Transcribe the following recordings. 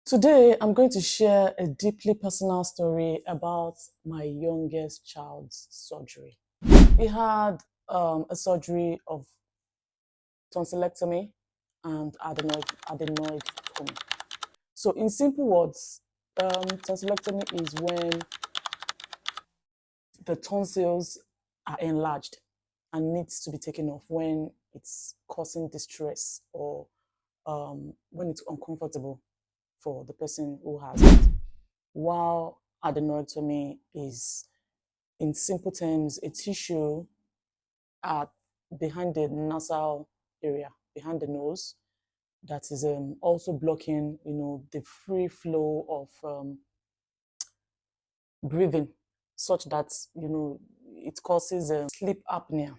Today, I'm going to share a deeply personal story about my youngest child's surgery. He had a surgery of tonsilectomy and adenoidectomy. So in simple words, tonsilectomy is when the tonsils are enlarged and needs to be taken off when it's causing distress or when it's uncomfortable for the person who has it. While adenoidectomy is, in simple terms, a tissue behind the nasal area, behind the nose, that is also blocking, the free flow of breathing, such that, it causes sleep apnea.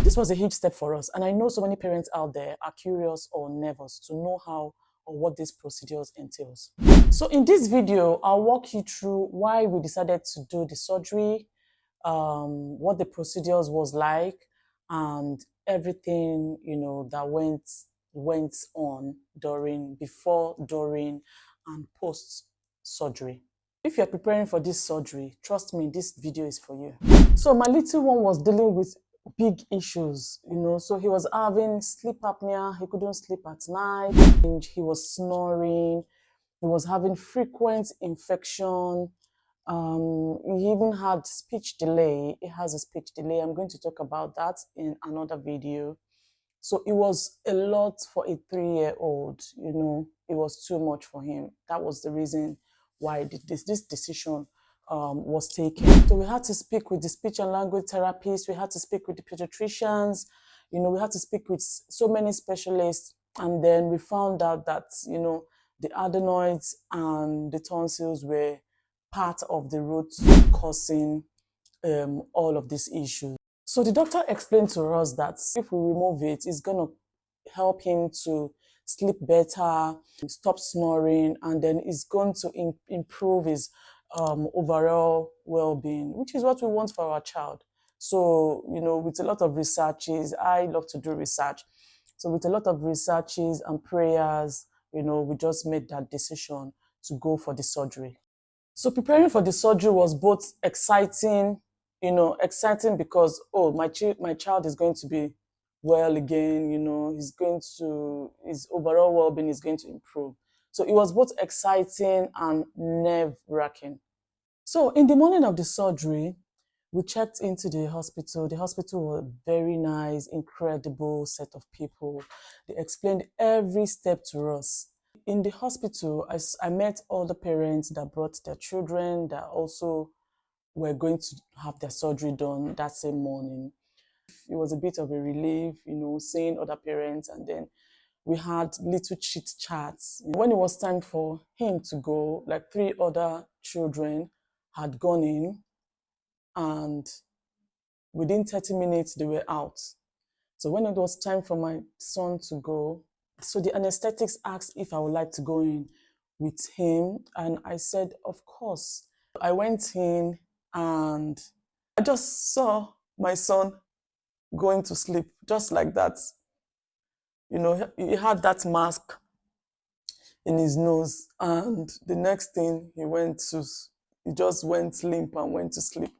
This was a huge step for us, and I know so many parents out there are curious or nervous to know how or what this procedures entails. So in this video, I'll walk you through why we decided to do the surgery, what the procedures was like, and everything that went on before, during, and post surgery. If you're preparing for this surgery, trust me, this video is for you. So my little one was dealing with big issues, so he was having sleep apnea. He couldn't sleep at night. He was snoring. He was having frequent infection. He even had speech delay. He has a speech delay. I'm going to talk about that in another video. So it was a lot for a 3-year-old, it was too much for him. That was the reason why this decision was taken. So we had to speak with the speech and language therapists. We had to speak with the pediatricians. We had to speak with so many specialists. And then we found out that, the adenoids and the tonsils were part of the root causing all of these issues. So the doctor explained to us that if we remove it, it's going to help him to sleep better, stop snoring, and then it's going to improve his overall well-being, which is what we want for our child. So, with a lot of researches, I love to do research. So with a lot of researches and prayers, we just made that decision to go for the surgery. So preparing for the surgery was both exciting, exciting because, my child is going to be well again, his overall well-being is going to improve. So it was both exciting and nerve-wracking. So in the morning of the surgery, we checked into the hospital. The hospital was very nice, incredible set of people. They explained every step to us. In the hospital, I met all the parents that brought their children that also were going to have their surgery done that same morning. It was a bit of a relief, seeing other parents, and then we had little chit chats. When it was time for him to go, like 3 other children had gone in, and within 30 minutes they were out. So when it was time for my son to go, so the anesthetics asked if I would like to go in with him, and I said, of course. I went in and I just saw my son going to sleep, just like that. He had that mask in his nose, and the next thing he just went limp and went to sleep.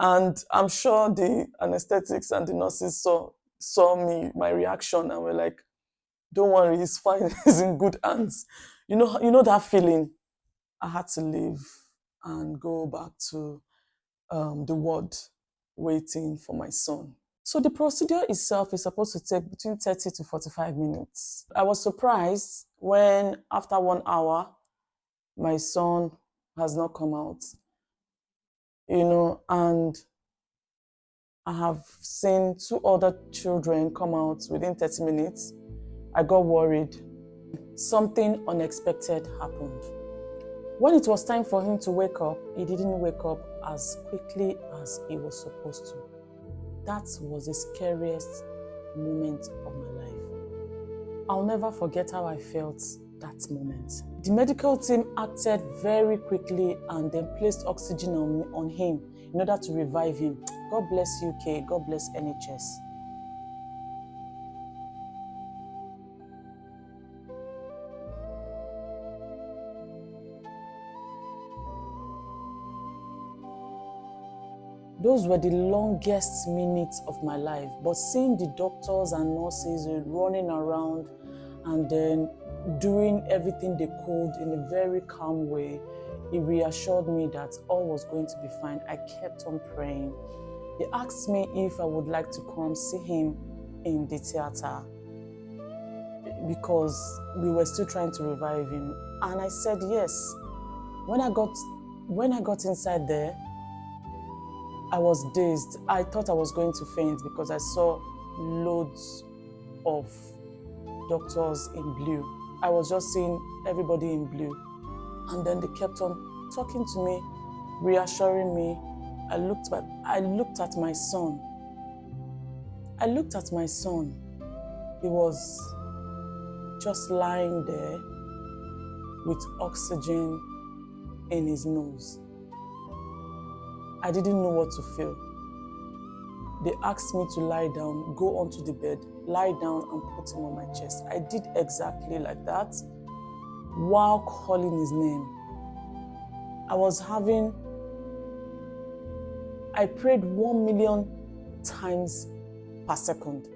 And I'm sure the anesthetics and the nurses saw me, my reaction, and were like, don't worry, he's fine, he's in good hands. You know that feeling. I had to leave and go back to the ward waiting for my son. So the procedure itself is supposed to take between 30 to 45 minutes. I was surprised when after 1 hour, my son has not come out, and I have seen 2 other children come out within 30 minutes. I got worried. Something unexpected happened. When it was time for him to wake up, he didn't wake up as quickly as he was supposed to. That was the scariest moment of my life. I'll never forget how I felt that moment. The medical team acted very quickly and then placed oxygen on him in order to revive him. God bless UK, God bless NHS. Those were the longest minutes of my life. But seeing the doctors and nurses running around and then doing everything they could in a very calm way, it reassured me that all was going to be fine. I kept on praying. They asked me if I would like to come see him in the theater because we were still trying to revive him. And I said yes. When I got inside there, I was dazed. I thought I was going to faint because I saw loads of doctors in blue. I was just seeing everybody in blue. And then they kept on talking to me, reassuring me. I looked at my son. He was just lying there with oxygen in his nose. I didn't know what to feel. They asked me to lie down, go onto the bed, lie down and put him on my chest. I did exactly like that while calling his name. I prayed 1 million times per second.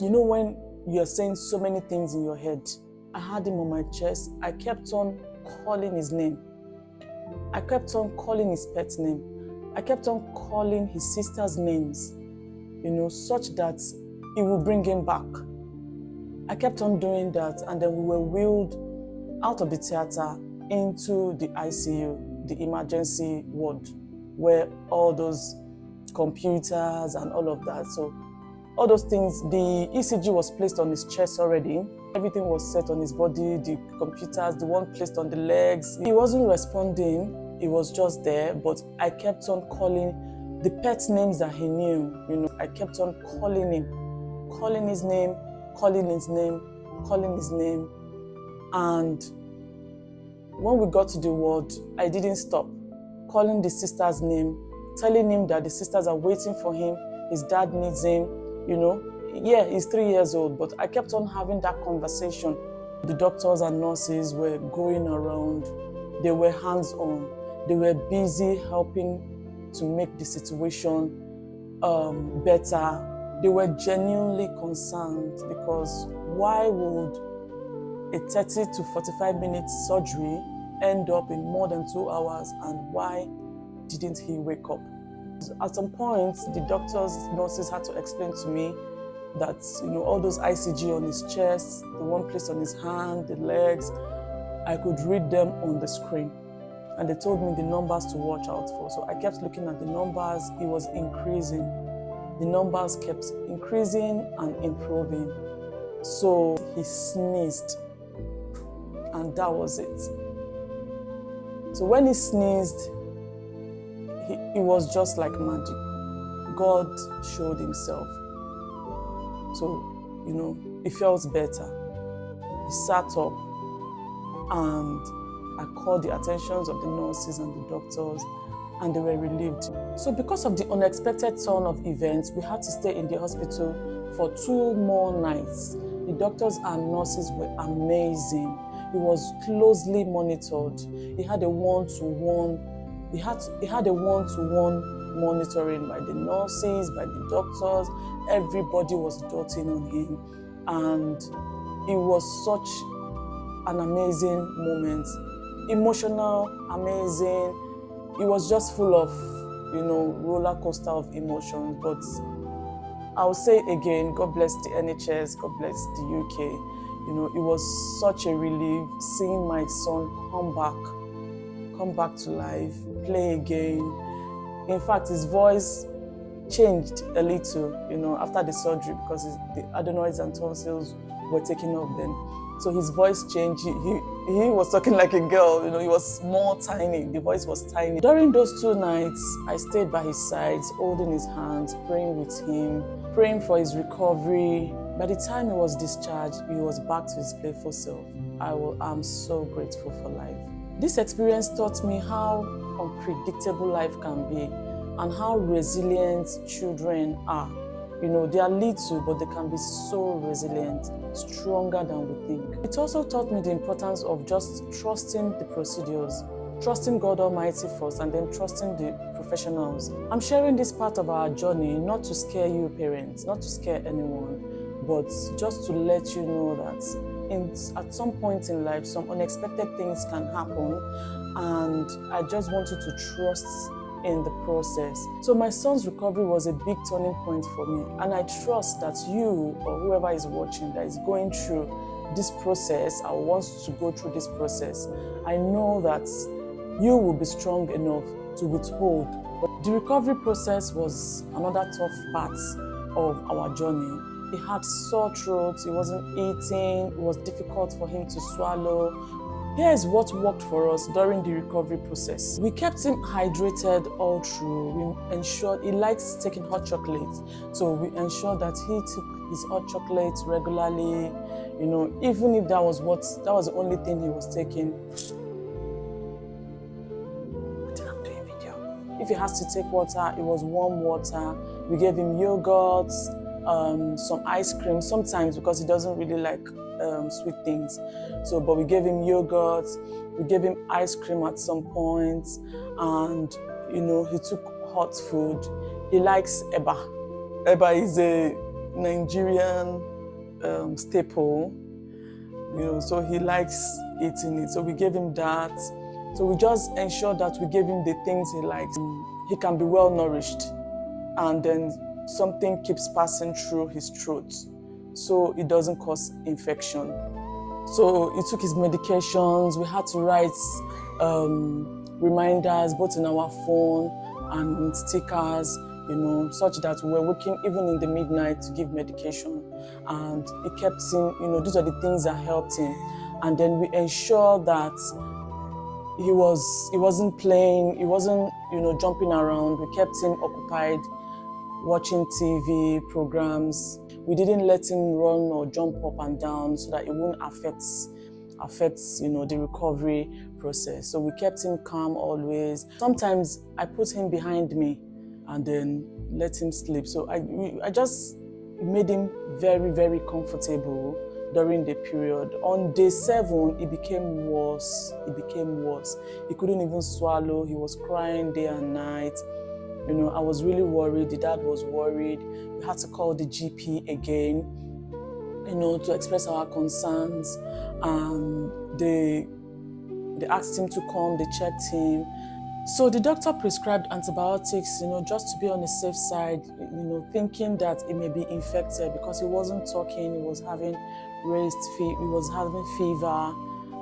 You know when you're saying so many things in your head? I had him on my chest. I kept on calling his name. I kept on calling his pet name. I kept on calling his sister's names, such that it would bring him back. I kept on doing that, and then we were wheeled out of the theater into the ICU, the emergency ward, where all those computers and all of that. So all those things, the ECG was placed on his chest already. Everything was set on his body, the computers, the one placed on the legs. He wasn't responding. He was just there, but I kept on calling the pet names that he knew. I kept on calling him, calling his name. And when we got to the ward, I didn't stop calling the sister's name, telling him that the sisters are waiting for him, his dad needs him, Yeah, he's 3 years old, but I kept on having that conversation. The doctors and nurses were going around. They were hands-on. They were busy helping to make the situation better. They were genuinely concerned because why would a 30 to 45 minute surgery end up in more than 2 hours, and why didn't he wake up? At some point, the doctors, nurses had to explain to me that, all those ICG on his chest, the one placed on his hand, the legs, I could read them on the screen. And they told me the numbers to watch out for. So I kept looking at the numbers. It was increasing. The numbers kept increasing and improving. So he sneezed, and that was it. So when he sneezed, it was just like magic. God showed himself. So, it felt better. He sat up, and I called the attentions of the nurses and the doctors, and they were relieved. So because of the unexpected turn of events, we had to stay in the hospital for 2 more nights. The doctors and nurses were amazing. He was closely monitored. He had a one-to-one monitoring by the nurses, by the doctors. Everybody was doting on him, and it was such an amazing moment. Emotional, amazing. It was just full of, roller coaster of emotions. But I'll say again, God bless the NHS, God bless the UK. It was such a relief seeing my son come back to life, play again. In fact, his voice changed a little, after the surgery, because the adenoids and tonsils were taken off then. So his voice changed. He was talking like a girl, he was more tiny. The voice was tiny. During those 2 nights, I stayed by his side, holding his hands, praying with him, praying for his recovery. By the time he was discharged, he was back to his playful self. I'm so grateful for life. This experience taught me how unpredictable life can be and how resilient children are. They are little, but they can be so resilient, stronger than we think. It also taught me the importance of just trusting the procedures, trusting God Almighty first and then trusting the professionals. I'm sharing this part of our journey not to scare you parents, not to scare anyone, but just to let you know that at some point in life, some unexpected things can happen, and I just want you to trust in the process. So my son's recovery was a big turning point for me, and I trust that you or whoever is watching that is going through this process or wants to go through this process, I know that you will be strong enough to withhold. But the recovery process was another tough part of our journey. He had sore throat, he wasn't eating, it was difficult for him to swallow. Here is what worked for us during the recovery process. We kept him hydrated all through. We ensured he likes taking hot chocolate, so we ensured that he took his hot chocolate regularly. You know, even if that was the only thing he was taking. If he has to take water, it was warm water. We gave him yogurt, some ice cream sometimes because he doesn't really like sweet things. So, but we gave him yogurt, we gave him ice cream at some point, and you know, he took hot food. He likes eba. Eba is a Nigerian staple, you know, so he likes eating it. So we gave him that. So we just ensured that we gave him the things he likes. He can be well nourished, and then something keeps passing through his throat, so it doesn't cause infection. So he took his medications. We had to write reminders both in our phone and in stickers, you know, such that we were working even in the midnight to give medication. And it kept him, you know, these are the things that helped him. And then we ensured that he wasn't playing, he wasn't, you know, jumping around. We kept him occupied watching TV programs. We didn't let him run or jump up and down so that it won't affect, you know, the recovery process. So we kept him calm always. Sometimes I put him behind me and then let him sleep. So I just made him very, very comfortable during the period. On day 7, it became worse. He couldn't even swallow. He was crying day and night. You know, I was really worried. The dad was worried. We had to call the GP again, you know, to express our concerns. And they asked him to come. They checked him. So the doctor prescribed antibiotics, you know, just to be on the safe side, you know, thinking that it may be infected because he wasn't talking. He was having he was having fever,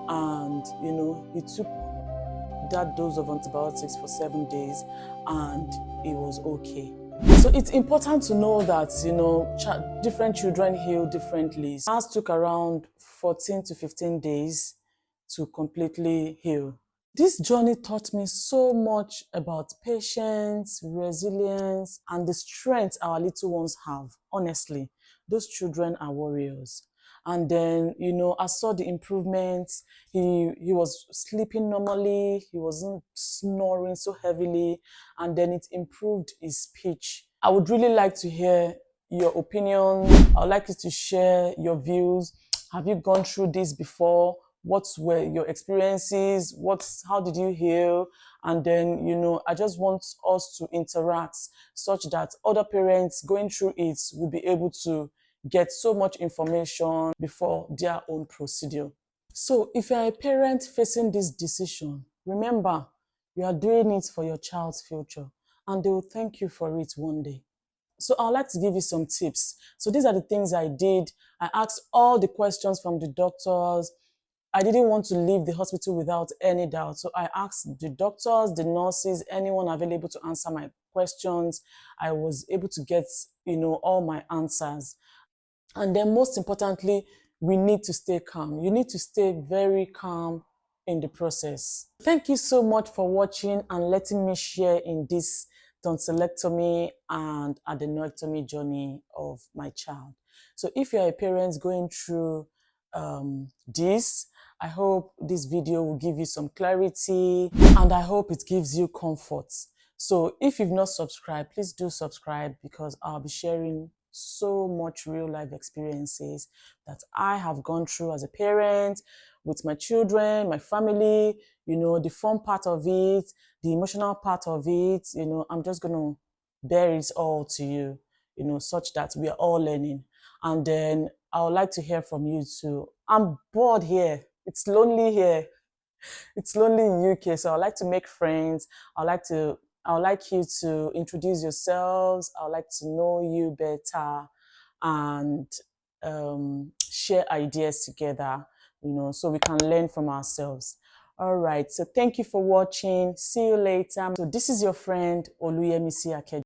and you know, he took that dose of antibiotics for 7 days and it was okay. So it's important to know that, you know, different children heal differently. Ours took around 14 to 15 days to completely heal. This journey taught me so much about patience, resilience, and the strength our little ones have. Honestly, those children are warriors. And then, you know, I saw the improvements. He was sleeping normally. He wasn't snoring so heavily. And then it improved his speech. I would really like to hear your opinion. I would like you to share your views. Have you gone through this before? What were your experiences? How did you heal? And then, you know, I just want us to interact such that other parents going through it will be able to get so much information before their own procedure. So if you're a parent facing this decision, remember, you are doing it for your child's future, and they will thank you for it one day. So I'd like to give you some tips. So these are the things I did. I asked all the questions from the doctors. I didn't want to leave the hospital without any doubt. So I asked the doctors, the nurses, anyone available to answer my questions. I was able to get, you know, all my answers. And then most importantly, we need to stay calm. You need to stay very calm in the process. Thank you so much for watching and letting me share in this tonsilectomy and adenoidectomy journey of my child. So if you're a parent going through this, I hope this video will give you some clarity, and I hope it gives you comfort. So if you've not subscribed, please do subscribe, because I'll be sharing so much real life experiences that I have gone through as a parent, with my children, my family, the fun part of it, the emotional part of it. I'm just going to bear it all to you, such that we are all learning. And then I would like to hear from you too. I'm bored here. It's lonely here. It's lonely in UK, so I like to make friends. I would like you to introduce yourselves. I would like to know you better and share ideas together, so we can learn from ourselves. All right, so thank you for watching. See you later. So this is your friend Oluyemisi Akeju.